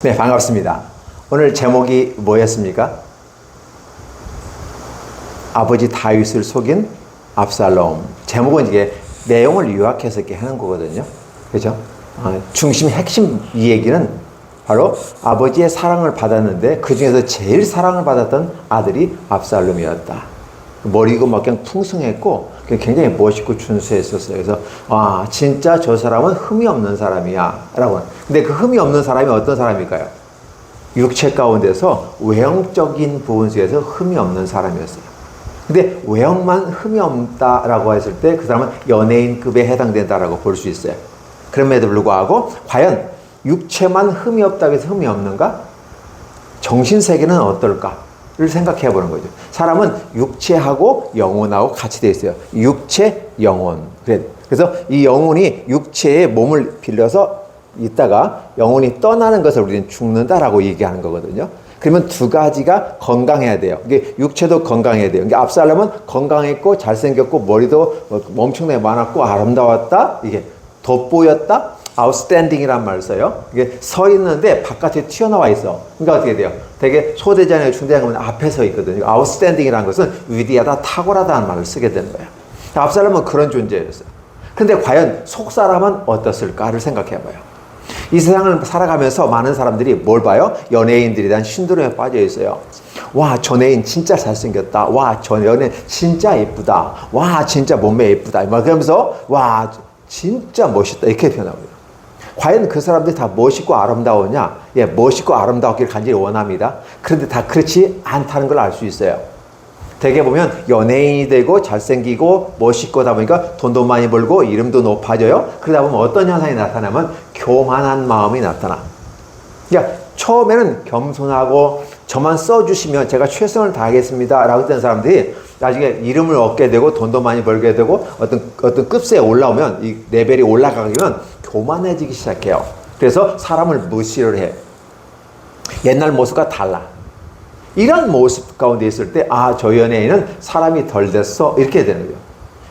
네, 반갑습니다. 오늘 제목이 뭐였습니까? 아버지 다윗을 속인 압살롬. 제목은 이게 내용을 요약해서 이렇게 하는 거거든요. 그죠? 중심, 핵심 이 얘기는 바로 아버지의 사랑을 받았는데 그 중에서 제일 사랑을 받았던 아들이 압살롬이었다. 머리고 막 그냥 풍성했고 굉장히 멋있고 준수했었어요. 그래서 진짜 저 사람은 흠이 없는 사람이야 라고. 근데 그 흠이 없는 사람이 어떤 사람일까요? 육체 가운데서 외형적인 부분 속에서 흠이 없는 사람이었어요. 근데 외형만 흠이 없다라고 했을 때 그 사람은 연예인급에 해당된다라고 볼 수 있어요. 그럼에도 불구하고 과연 육체만 흠이 없다고 해서 흠이 없는가? 정신세계는 어떨까? 를 생각해 보는 거죠. 사람은 육체하고 영혼하고 같이 되어 있어요. 육체, 영혼. 그래서 이 영혼이 육체의 몸을 빌려서 있다가 영혼이 떠나는 것을 우리는 죽는다라고 얘기하는 거거든요. 그러면 두 가지가 건강해야 돼요. 이게 육체도 건강해야 돼요. 그러니까 압살롬은 건강했고 잘생겼고 머리도 엄청나게 많았고 아름다웠다. 이게 돋보였다. outstanding이란 말을 써요. 이게 서 있는데 바깥에 튀어나와 있어. 그러니까 어떻게 돼요? 되게 소대장에 중대장 가면 앞에 서 있거든요. outstanding이라는 것은 위대하다, 탁월하다는 말을 쓰게 되는 거예요. 압살롬은 그런 존재였어요. 근데 과연 속 사람은 어떻을까를 생각해봐요. 이 세상을 살아가면서 많은 사람들이 뭘 봐요? 연예인들에 대한 신드롬에 빠져 있어요. 와, 저 연예인 진짜 잘생겼다. 와, 저 연예인 진짜 예쁘다. 와, 진짜 몸매 예쁘다. 막 그러면서 와, 진짜 멋있다. 이렇게 표현하고요. 과연 그 사람들이 다 멋있고 아름다우냐? 예, 멋있고 아름다웠기를 간절히 원합니다. 그런데 다 그렇지 않다는 걸 알 수 있어요. 대개 보면 연예인이 되고 잘생기고 멋있고 다 보니까 돈도 많이 벌고 이름도 높아져요. 그러다 보면 어떤 현상이 나타나면 교만한 마음이 나타나. 그러니까 처음에는 겸손하고 저만 써주시면 제가 최선을 다하겠습니다 라고 했던 사람들이 나중에 이름을 얻게 되고 돈도 많이 벌게 되고 어떤 급수에 올라오면 이 레벨이 올라가면 교만해지기 시작해요. 그래서 사람을 무시를 해. 옛날 모습과 달라. 이런 모습 가운데 있을 때 저 연예인은 사람이 덜 됐어 이렇게 되는 거예요.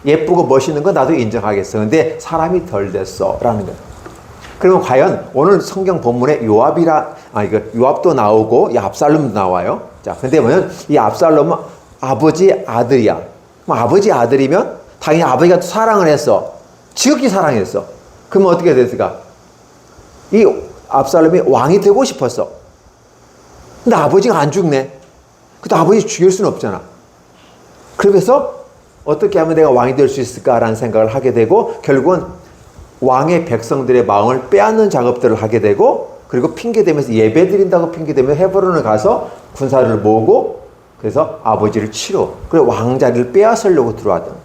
예쁘고 멋있는 건 나도 인정하겠어. 근데 사람이 덜 됐어 라는 거예요. 그러면 과연 오늘 성경 본문에 요압도 나오고 이 압살롬도 나와요. 자, 근데 보면 이 압살롬은 아버지 아들이야. 아버지 아들이면 당연히 아버지가 사랑을 했어. 지극히 사랑했어. 그러면 어떻게 됐을까? 이 압살롬이 왕이 되고 싶었어. 근데 아버지가 안 죽네. 근데 아버지 죽일 수는 없잖아. 그래서 어떻게 하면 내가 왕이 될 수 있을까라는 생각을 하게 되고 결국은 왕의 백성들의 마음을 빼앗는 작업들을 하게 되고 그리고 핑계대면서 예배드린다고 핑계대면서 헤브론을 가서 군사를 모으고 그래서 아버지를 치러 그리고 왕자리를 빼앗으려고 들어왔던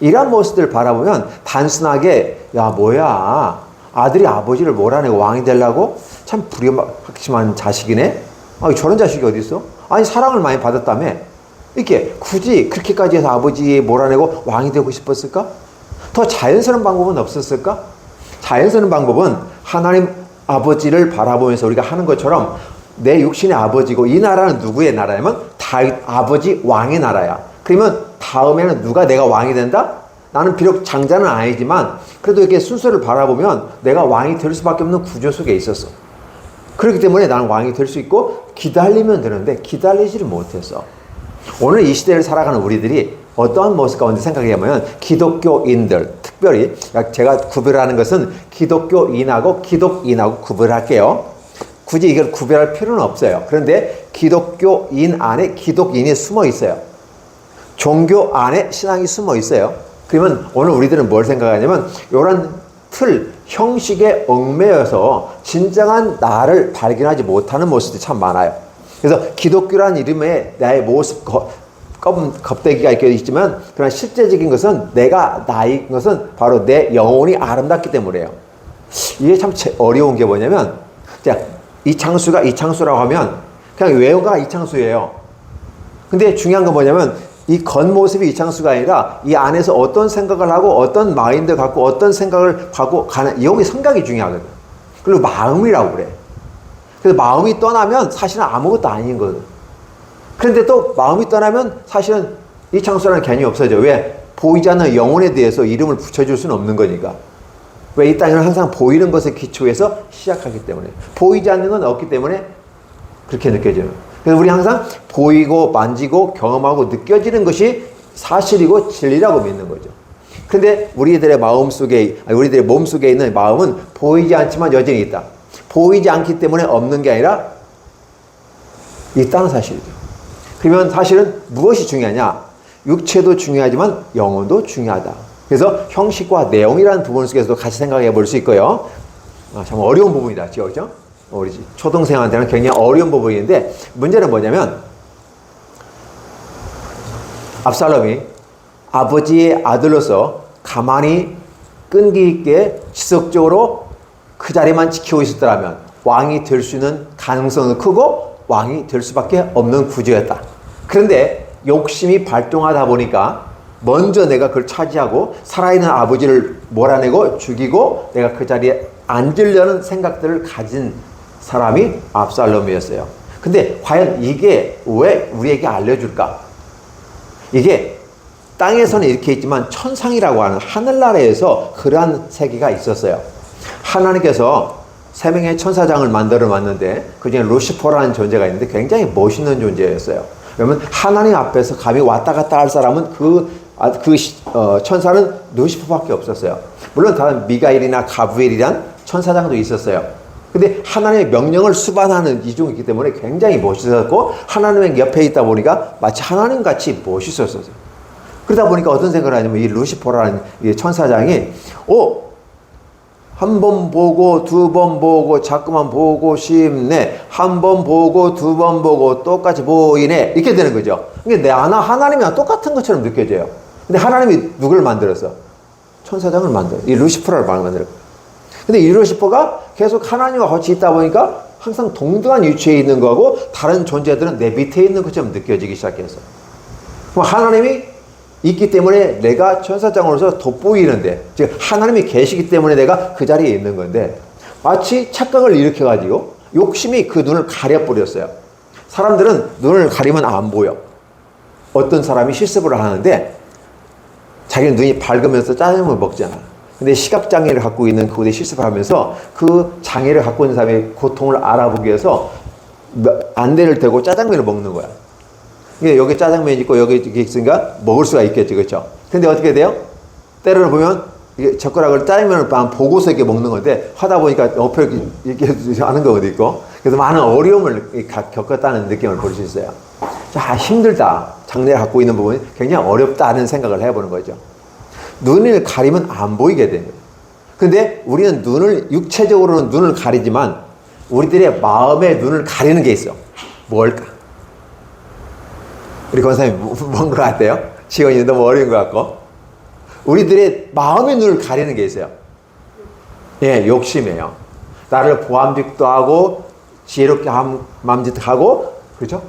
이런 모습들을 바라보면 단순하게 뭐야 아들이 아버지를 몰아내고 왕이 되려고 참 불효막심한 자식이네. 저런 자식이 어디 있어? 아니 사랑을 많이 받았다며 이렇게 굳이 그렇게까지 해서 아버지 몰아내고 왕이 되고 싶었을까? 더 자연스러운 방법은 없었을까? 자연스러운 방법은 하나님 아버지를 바라보면서 우리가 하는 것처럼 내 육신의 아버지고 이 나라는 누구의 나라냐면 다윗 아버지 왕의 나라야. 그러면 다음에는 누가 내가 왕이 된다? 나는 비록 장자는 아니지만 그래도 이렇게 순서를 바라보면 내가 왕이 될 수밖에 없는 구조 속에 있었어. 그렇기 때문에 나는 왕이 될 수 있고 기다리면 되는데 기다리지를 못했어. 오늘 이 시대를 살아가는 우리들이 어떠한 모습 가운데 생각해보면 기독교인들 특별히 제가 구별하는 것은 기독교인하고 기독인하고 구별할게요. 굳이 이걸 구별할 필요는 없어요. 그런데 기독교인 안에 기독인이 숨어 있어요. 종교 안에 신앙이 숨어 있어요. 그러면 오늘 우리들은 뭘 생각하냐면 이런 틀, 형식에 얽매여서 진정한 나를 발견하지 못하는 모습들이 참 많아요. 그래서 기독교라는 이름에 나의 모습, 겁대기가 있지만 그러나 실제적인 것은 나인 것은 바로 내 영혼이 아름답기 때문이에요. 이게 참 어려운 게 뭐냐면 이창수가 이창수라고 하면 그냥 외우가 이창수예요. 근데 중요한 건 뭐냐면 이 겉모습이 이창수가 아니라 이 안에서 어떤 생각을 하고 어떤 마인드 갖고 어떤 생각을 하고 가는 여기 생각이 중요하거든. 그리고 마음이라고 그래. 그래서 마음이 떠나면 사실은 아무것도 아닌 거거든. 그런데 또 마음이 떠나면 사실은 이창수라는 개념이 없어져. 왜? 보이지 않는 영혼에 대해서 이름을 붙여줄 수는 없는 거니까. 왜 이 땅에는 항상 보이는 것에 기초해서 시작하기 때문에. 보이지 않는 건 없기 때문에 그렇게 느껴져요. 그래서 우리 항상 보이고 만지고 경험하고 느껴지는 것이 사실이고 진리라고 믿는 거죠. 근데 우리들의 우리들의 몸 속에 있는 마음은 보이지 않지만 여전히 있다. 보이지 않기 때문에 없는 게 아니라 있다는 사실이죠. 그러면 사실은 무엇이 중요하냐? 육체도 중요하지만 영혼도 중요하다. 그래서 형식과 내용이라는 부분 속에서도 같이 생각해 볼 수 있고요. 참 어려운 부분이다. 그렇죠? 우리 초등생한테는 굉장히 어려운 부분인데 문제는 뭐냐면 압살롬이 아버지의 아들로서 가만히 끈기 있게 지속적으로 그 자리만 지키고 있었더라면 왕이 될 수 있는 가능성은 크고 왕이 될 수밖에 없는 구조였다. 그런데 욕심이 발동하다 보니까 먼저 내가 그걸 차지하고 살아있는 아버지를 몰아내고 죽이고 내가 그 자리에 앉으려는 생각들을 가진 사람이 압살롬이었어요. 근데 과연 이게 왜 우리에게 알려줄까? 이게 땅에서는 이렇게 있지만 천상이라고 하는 하늘나라에서 그러한 세계가 있었어요. 하나님께서 세 명의 천사장을 만들어 놨는데 그중에 루시퍼라는 존재가 있는데 굉장히 멋있는 존재였어요. 그러면 하나님 앞에서 감히 왔다 갔다 할 사람은 천사는 루시퍼밖에 없었어요. 물론 다른 미가엘이나 가브리엘이란 천사장도 있었어요. 근데 하나님의 명령을 수반하는 이종이 있기 때문에 굉장히 멋있었고 하나님의 옆에 있다 보니까 마치 하나님같이 멋있었어요. 그러다 보니까 어떤 생각을 하냐면 이 루시퍼라는 이 천사장이 한 번 보고 두 번 보고 자꾸만 보고 싶네. 한 번 보고 두 번 보고 똑같이 보이네. 이렇게 되는 거죠. 근데 하나님이랑 똑같은 것처럼 느껴져요. 근데 하나님이 누구를 만들었어? 천사장을 이 루시퍼를 만들었어. 근데 이 루시퍼가 계속 하나님과 같이 있다 보니까 항상 동등한 위치에 있는 거하고 다른 존재들은 내 밑에 있는 것처럼 느껴지기 시작했어. 그럼 하나님이 있기 때문에 내가 천사장으로서 돋보이는데, 즉 하나님이 계시기 때문에 내가 그 자리에 있는 건데 마치 착각을 일으켜가지고 욕심이 그 눈을 가려버렸어요. 사람들은 눈을 가리면 안 보여. 어떤 사람이 실습을 하는데 자기는 눈이 밝으면서 짜장면을 먹잖아. 근데 시각장애를 갖고 있는 그분이 실습을 하면서 그 장애를 갖고 있는 사람의 고통을 알아보기 위해서 안대를 대고 짜장면을 먹는 거야. 여기 짜장면이 있고 여기 있으니까 먹을 수가 있겠지, 그렇죠? 근데 어떻게 돼요? 때로는 보면 이게 젓가락을 짜장면을 보고서 이렇게 먹는 건데 하다 보니까 옆에 이렇게 하는 거거든 있고. 그래서 많은 어려움을 겪었다는 느낌을 볼 수 있어요. 자, 힘들다. 장애를 갖고 있는 부분이 굉장히 어렵다는 생각을 해보는 거죠. 눈을 가리면 안 보이게 되는 거예요. 근데 우리는 육체적으로는 눈을 가리지만 우리들의 마음의 눈을 가리는 게 있어. 뭘까? 우리 권사님 뭔 것 같아요? 시간이 너무 어려운 것 같고. 우리들의 마음의 눈을 가리는 게 있어요. 예, 욕심이에요. 나를 보암직도 하고 지혜롭게 맘짓하고 그렇죠?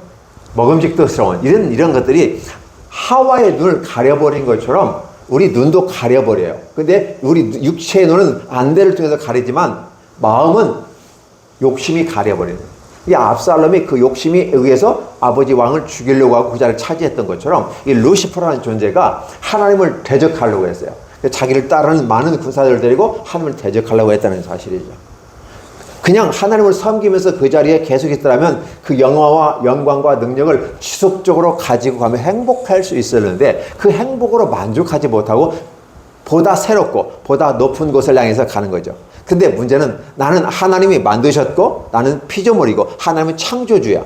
먹음직도스러운 이런 것들이 하와의 눈을 가려버린 것처럼 우리 눈도 가려버려요. 근데 우리 육체의 눈은 안대를 통해서 가리지만 마음은 욕심이 가려버리는 거예요. 이 압살롬이 그 욕심에 의해서 아버지 왕을 죽이려고 하고 그 자리를 차지했던 것처럼 이 루시퍼라는 존재가 하나님을 대적하려고 했어요. 자기를 따르는 많은 군사들을 데리고 하나님을 대적하려고 했다는 사실이죠. 그냥 하나님을 섬기면서 그 자리에 계속 있더라면 그 영화와 영광과 능력을 지속적으로 가지고 가면 행복할 수 있었는데 그 행복으로 만족하지 못하고 보다 새롭고 보다 높은 곳을 향해서 가는 거죠. 근데 문제는 나는 하나님이 만드셨고 나는 피조물이고 하나님은 창조주야.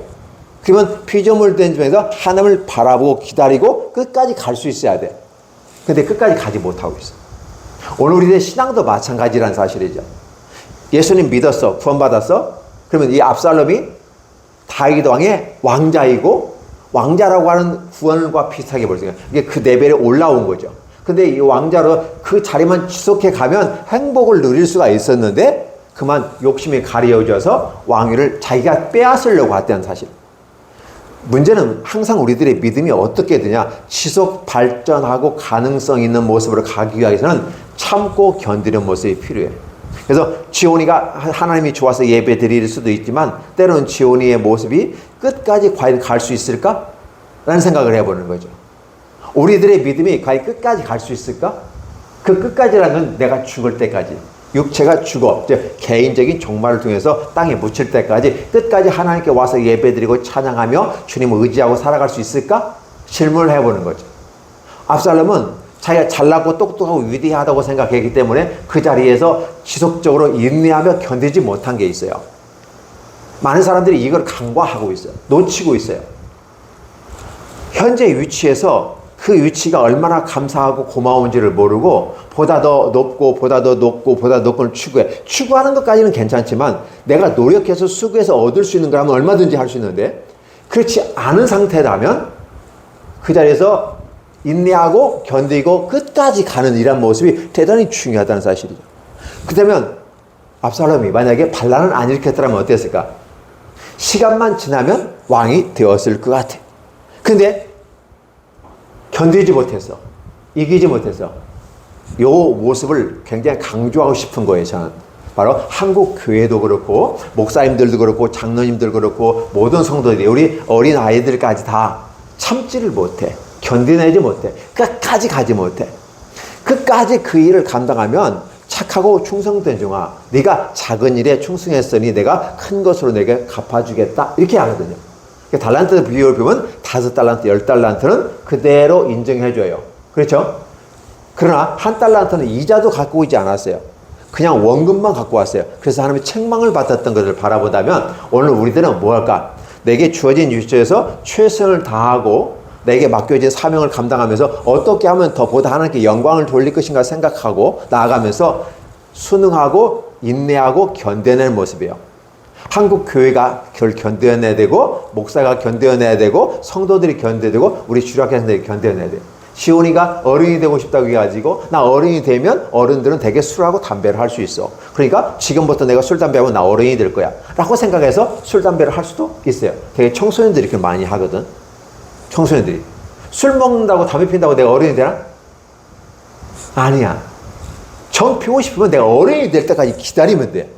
그러면 피조물 된 점에서 하나님을 바라보고 기다리고 끝까지 갈 수 있어야 돼. 근데 끝까지 가지 못하고 있어. 오늘 우리의 신앙도 마찬가지라는 사실이죠. 예수님 믿었어. 구원받았어. 그러면 이 압살롬이 다윗 왕의 왕자이고 왕자라고 하는 구원과 비슷하게 볼 수 있어요. 이게 그 레벨에 올라온 거죠. 근데 이 왕자로 그 자리만 지속해 가면 행복을 누릴 수가 있었는데 그만 욕심이 가려져서 왕위를 자기가 빼앗으려고 했다는 사실. 문제는 항상 우리들의 믿음이 어떻게 되냐. 지속 발전하고 가능성 있는 모습으로 가기 위해서는 참고 견디는 모습이 필요해요. 그래서 지온이가 하나님이 좋아서 예배 드릴 수도 있지만 때로는 지온이의 모습이 끝까지 과연 갈 수 있을까? 라는 생각을 해보는 거죠. 우리들의 믿음이 과연 끝까지 갈 수 있을까? 그 끝까지라는 건 내가 죽을 때까지. 육체가 죽어 이제 개인적인 종말을 통해서 땅에 묻힐 때까지 끝까지 하나님께 와서 예배드리고 찬양하며 주님을 의지하고 살아갈 수 있을까? 질문을 해보는 거죠. 압살롬은 자기가 잘나고 똑똑하고 위대하다고 생각했기 때문에 그 자리에서 지속적으로 인내하며 견디지 못한 게 있어요. 많은 사람들이 이걸 간과하고 있어요. 놓치고 있어요. 현재 위치에서 그 위치가 얼마나 감사하고 고마운지를 모르고 보다 더 높고 보다 더 높고 보다 더 높고 추구해. 추구하는 것까지는 괜찮지만 내가 노력해서 수고해서 얻을 수 있는 거라면 얼마든지 할 수 있는데 그렇지 않은 상태라면 그 자리에서 인내하고 견디고 끝까지 가는 이런 모습이 대단히 중요하다는 사실이죠. 그렇다면 압살롬이 만약에 반란을 안 일으켰더라면 어땠을까? 시간만 지나면 왕이 되었을 것 같아. 근데 견디지 못해서 이기지 못해서 이 모습을 굉장히 강조하고 싶은 거예요. 저는 바로 한국 교회도 그렇고 목사님들도 그렇고 장로님들 그렇고 모든 성도들이 우리 어린 아이들까지 다 참지를 못해. 견디내지 못해. 끝까지 가지 못해. 끝까지 그 일을 감당하면 착하고 충성된 종아 네가 작은 일에 충성했으니 내가 큰 것으로 내게 갚아주겠다 이렇게 하거든요. 달란트 비율을 보면 5달란트, 10달란트는 그대로 인정해줘요. 그렇죠? 그러나 1달란트는 이자도 갖고 오지 않았어요. 그냥 원금만 갖고 왔어요. 그래서 하나님의 책망을 받았던 것을 바라보다면 오늘 우리들은 뭐 할까? 내게 주어진 위치에서 최선을 다하고 내게 맡겨진 사명을 감당하면서 어떻게 하면 더 보다 하나님께 영광을 돌릴 것인가 생각하고 나아가면서 순응하고 인내하고 견뎌내는 모습이에요. 한국 교회가 그걸 견뎌내야 되고 목사가 견뎌내야 되고 성도들이 견뎌야 되고 우리 주력학생들이 견뎌내야 돼요. 시온이가 어른이 되고 싶다고 해가지고 나 어른이 되면 어른들은 되게 술하고 담배를 할 수 있어. 그러니까 지금부터 내가 술, 담배하면 나 어른이 될 거야 라고 생각해서 술, 담배를 할 수도 있어요. 되게 청소년들이 그렇게 많이 하거든. 청소년들이 술 먹는다고 담배 핀다고 내가 어른이 되나? 아니야. 정 피우고 싶으면 내가 어른이 될 때까지 기다리면 돼.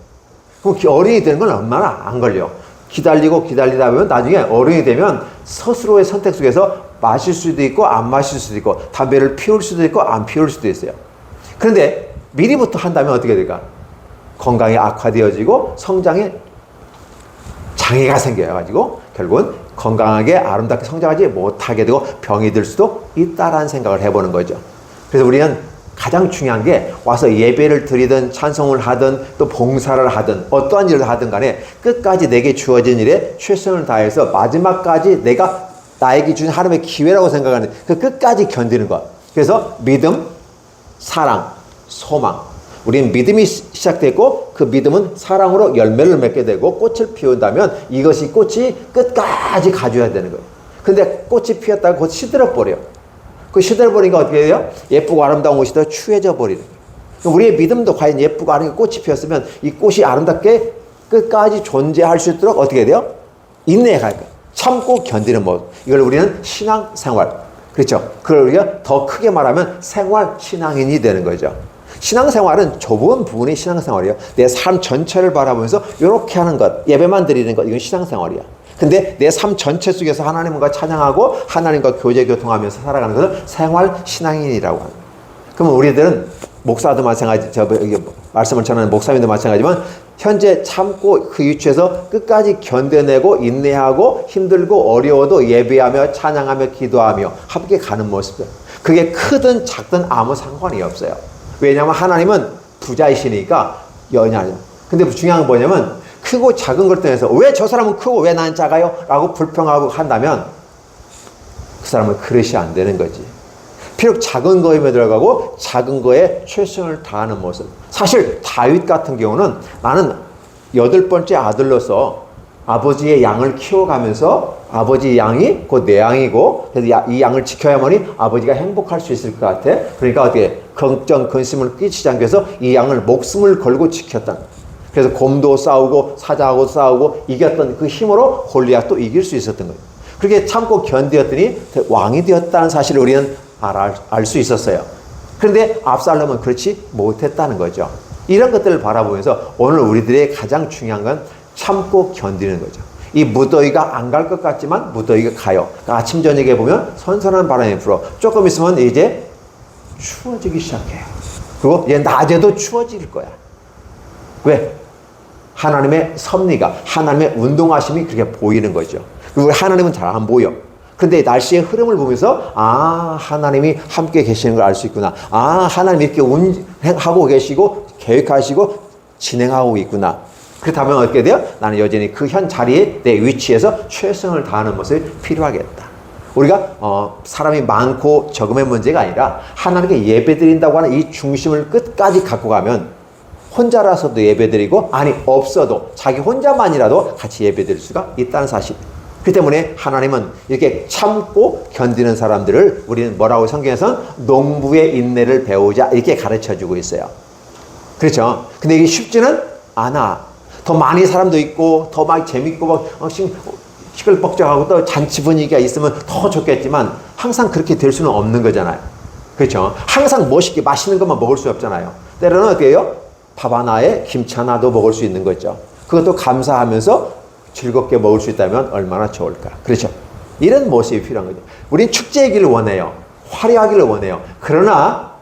그럼 어른이 되는 건 얼마나 안 걸려. 기다리고 기다리다 보면 나중에 어른이 되면 스스로의 선택 속에서 마실 수도 있고 안 마실 수도 있고 담배를 피울 수도 있고 안 피울 수도 있어요. 그런데 미리부터 한다면 어떻게 될까? 건강이 악화되어지고 성장에 장애가 생겨가지고 결국은 건강하게 아름답게 성장하지 못하게 되고 병이 들 수도 있다라는 생각을 해보는 거죠. 그래서 우리는 가장 중요한 게 와서 예배를 드리든 찬송을 하든 또 봉사를 하든 어떠한 일을 하든 간에 끝까지 내게 주어진 일에 최선을 다해서 마지막까지 내가 나에게 준 하나님의 기회라고 생각하는 그 끝까지 견디는 것. 그래서 믿음, 사랑, 소망. 우리는 믿음이 시작되고 그 믿음은 사랑으로 열매를 맺게 되고 꽃을 피운다면 이것이 꽃이 끝까지 가져야 되는 거예요. 근데 꽃이 피었다가 곧 시들어버려요. 그 시들어버리니까 어떻게 돼요? 예쁘고 아름다운 옷이 더 추해져 버리는 거예요. 우리의 믿음도 과연 예쁘고 아름다운 꽃이 피었으면 이 꽃이 아름답게 끝까지 존재할 수 있도록 어떻게 돼요? 인내해 갈 거예요. 참고 견디는 모습. 이걸 우리는 신앙생활. 그렇죠? 그걸 우리가 더 크게 말하면 생활 신앙인이 되는 거죠. 신앙생활은 좁은 부분이 신앙생활이에요. 내 삶 전체를 바라보면서 이렇게 하는 것, 예배만 드리는 것, 이건 신앙생활이야. 근데 내 삶 전체 속에서 하나님과 찬양하고 하나님과 교제 교통하면서 살아가는 것을 생활 신앙인이라고 합니다. 그러면 우리들은 목사도 마찬가지, 말씀을 전하는 목사님도 마찬가지지만 현재 참고 그 위치에서 끝까지 견뎌내고 인내하고 힘들고 어려워도 예배하며 찬양하며 기도하며 함께 가는 모습들. 그게 크든 작든 아무 상관이 없어요. 왜냐하면 하나님은 부자이시니까 연약해요. 근데 중요한 건 뭐냐면 크고 작은 걸 통해서 왜 저 사람은 크고 왜 나는 작아요? 라고 불평하고 한다면 그 사람은 그릇이 안 되는 거지. 비록 작은 거에 들어가고 작은 거에 최선을 다하는 모습. 사실 다윗 같은 경우는 나는 8번째 아들로서 아버지의 양을 키워가면서 아버지 양이 곧 내 양이고 그래서 이 양을 지켜야만이 아버지가 행복할 수 있을 것 같아. 그러니까 어떻게 걱정 근심을 끼치지 않기 위해서 이 양을 목숨을 걸고 지켰다. 그래서 곰도 싸우고 사자하고 싸우고 이겼던 그 힘으로 골리앗도 이길 수 있었던 거예요. 그렇게 참고 견디었더니 왕이 되었다는 사실을 우리는 알 수 있었어요. 그런데 압살롬은 그렇지 못했다는 거죠. 이런 것들을 바라보면서 오늘 우리들의 가장 중요한 건 참고 견디는 거죠. 이 무더위가 안 갈 것 같지만 무더위가 가요. 그러니까 아침 저녁에 보면 선선한 바람이 불어. 조금 있으면 이제 추워지기 시작해요. 그리고 이제 낮에도 추워질 거야. 왜? 하나님의 섭리가, 하나님의 운동하심이 그렇게 보이는 거죠. 그리고 하나님은 잘 안 보여. 그런데 날씨의 흐름을 보면서 하나님이 함께 계시는 걸 알 수 있구나. 하나님이 이렇게 운행하고 계시고 계획하시고 진행하고 있구나. 그렇다면 어떻게 돼요? 나는 여전히 그 현 자리에 내 위치에서 최선을 다하는 모습이 필요하겠다. 우리가 사람이 많고 적음의 문제가 아니라 하나님께 예배드린다고 하는 이 중심을 끝까지 갖고 가면 혼자라서도 예배드리고 없어도 자기 혼자만이라도 같이 예배드릴 수가 있다는 사실. 그 때문에 하나님은 이렇게 참고 견디는 사람들을 우리는 뭐라고 성경에서는 농부의 인내를 배우자 이렇게 가르쳐주고 있어요. 그렇죠? 근데 이게 쉽지는 않아. 더 많이 사람도 있고 더 막 재밌고 막 시끌벅적하고 또 잔치 분위기가 있으면 더 좋겠지만 항상 그렇게 될 수는 없는 거잖아요. 그렇죠? 항상 멋있게 맛있는 것만 먹을 수 없잖아요. 때로는 어떻게 해요? 밥 하나에 김치 하나도 먹을 수 있는 거죠. 그것도 감사하면서 즐겁게 먹을 수 있다면 얼마나 좋을까. 그렇죠? 이런 모습이 필요한 거죠. 우린 축제이기를 원해요. 화려하기를 원해요. 그러나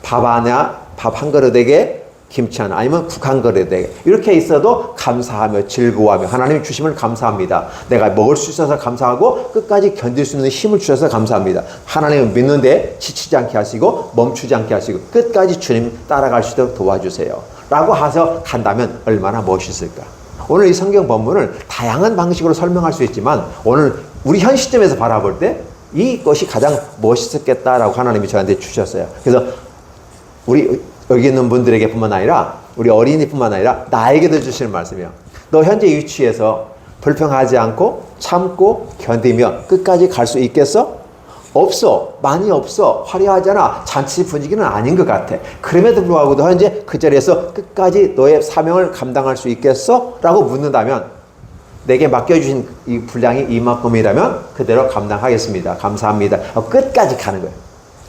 밥 한 그릇에게 김치 하나 아니면 국 한 그릇에 이렇게 있어도 감사하며 즐거워하며 하나님이 주심을 감사합니다. 내가 먹을 수 있어서 감사하고 끝까지 견딜 수 있는 힘을 주셔서 감사합니다. 하나님을 믿는데 지치지 않게 하시고 멈추지 않게 하시고 끝까지 주님 따라갈 수 있도록 도와주세요. 라고 해서 간다면 얼마나 멋있을까. 오늘 이 성경 본문을 다양한 방식으로 설명할 수 있지만 오늘 우리 현 시점에서 바라볼 때 이것이 가장 멋있었겠다라고 하나님이 저한테 주셨어요. 그래서 우리 여기 있는 분들에게 뿐만 아니라 우리 어린이뿐만 아니라 나에게도 주시는 말씀이에요. 너 현재 위치에서 불평하지 않고 참고 견디며 끝까지 갈 수 있겠어? 없어. 많이 없어. 화려하잖아. 잔치 분위기는 아닌 것 같아. 그럼에도 불구하고 너 현재 그 자리에서 끝까지 너의 사명을 감당할 수 있겠어? 라고 묻는다면 내게 맡겨주신 이 분량이 이만큼이라면 그대로 감당하겠습니다. 감사합니다. 끝까지 가는 거예요.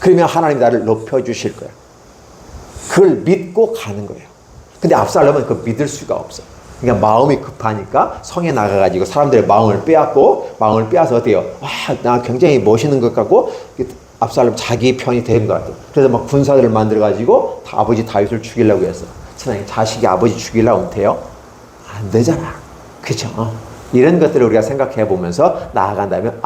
그러면 하나님이 나를 높여주실 거예요. 그걸 믿고 가는 거예요. 근데 압살롬은 그걸 믿을 수가 없어. 그러니까 마음이 급하니까 성에 나가가지고 사람들의 마음을 빼앗고 어때요? 나 굉장히 멋있는 것 같고 압살롬 자기 편이 된 것 같아요. 그래서 막 군사들을 만들어가지고 아버지 다윗을 죽이려고 했어. 천하에 자식이 아버지 죽이려고 하면 돼요? 안 되잖아. 그죠? 이런 것들을 우리가 생각해 보면서 나아간다면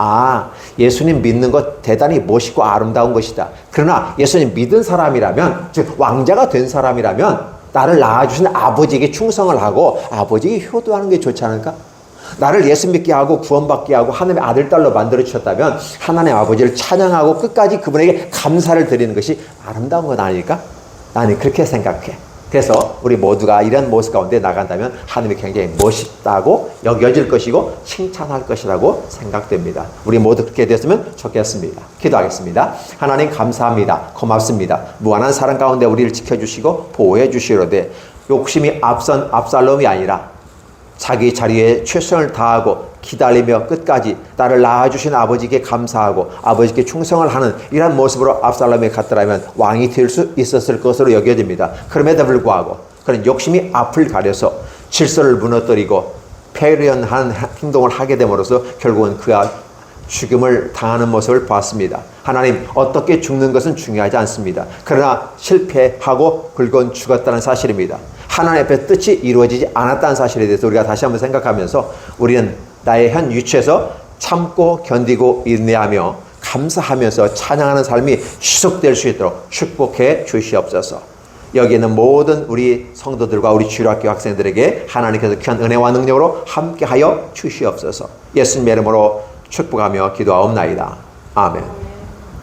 예수님 믿는 것 대단히 멋있고 아름다운 것이다. 그러나 예수님 믿은 사람이라면 즉 왕자가 된 사람이라면 나를 낳아주신 아버지에게 충성을 하고 아버지에게 효도하는 게 좋지 않을까? 나를 예수 믿게 하고 구원받게 하고 하나님의 아들 딸로 만들어 주셨다면 하나님 아버지를 찬양하고 끝까지 그분에게 감사를 드리는 것이 아름다운 것 아닐까? 나는 그렇게 생각해. 그래서 우리 모두가 이런 모습 가운데 나간다면 하나님이 굉장히 멋있다고 여겨질 것이고 칭찬할 것이라고 생각됩니다. 우리 모두 그렇게 됐으면 좋겠습니다. 기도하겠습니다. 하나님 감사합니다. 고맙습니다. 무한한 사랑 가운데 우리를 지켜주시고 보호해 주시로되 욕심이 앞선 압살롬이 아니라 자기 자리에 최선을 다하고 기다리며 끝까지 나를 낳아주신 아버지께 감사하고 아버지께 충성을 하는 이런 모습으로 압살롬이 갔더라면 왕이 될 수 있었을 것으로 여겨집니다. 그럼에도 불구하고 그런 욕심이 앞을 가려서 질서를 무너뜨리고 패륜한 행동을 하게 됨으로써 결국은 그가 죽음을 당하는 모습을 봤습니다. 하나님, 어떻게 죽는 것은 중요하지 않습니다. 그러나 실패하고 굴건 죽었다는 사실입니다. 하나님 앞에 뜻이 이루어지지 않았다는 사실에 대해서 우리가 다시 한번 생각하면서 우리는 나의 현 위치에서 참고 견디고 인내하며 감사하면서 찬양하는 삶이 지속될 수 있도록 축복해 주시옵소서. 여기 있는 모든 우리 성도들과 우리 주일학교 학생들에게 하나님께서 귀한 은혜와 능력으로 함께하여 주시옵소서. 예수님의 이름으로 축복하며 기도하옵나이다. 아멘.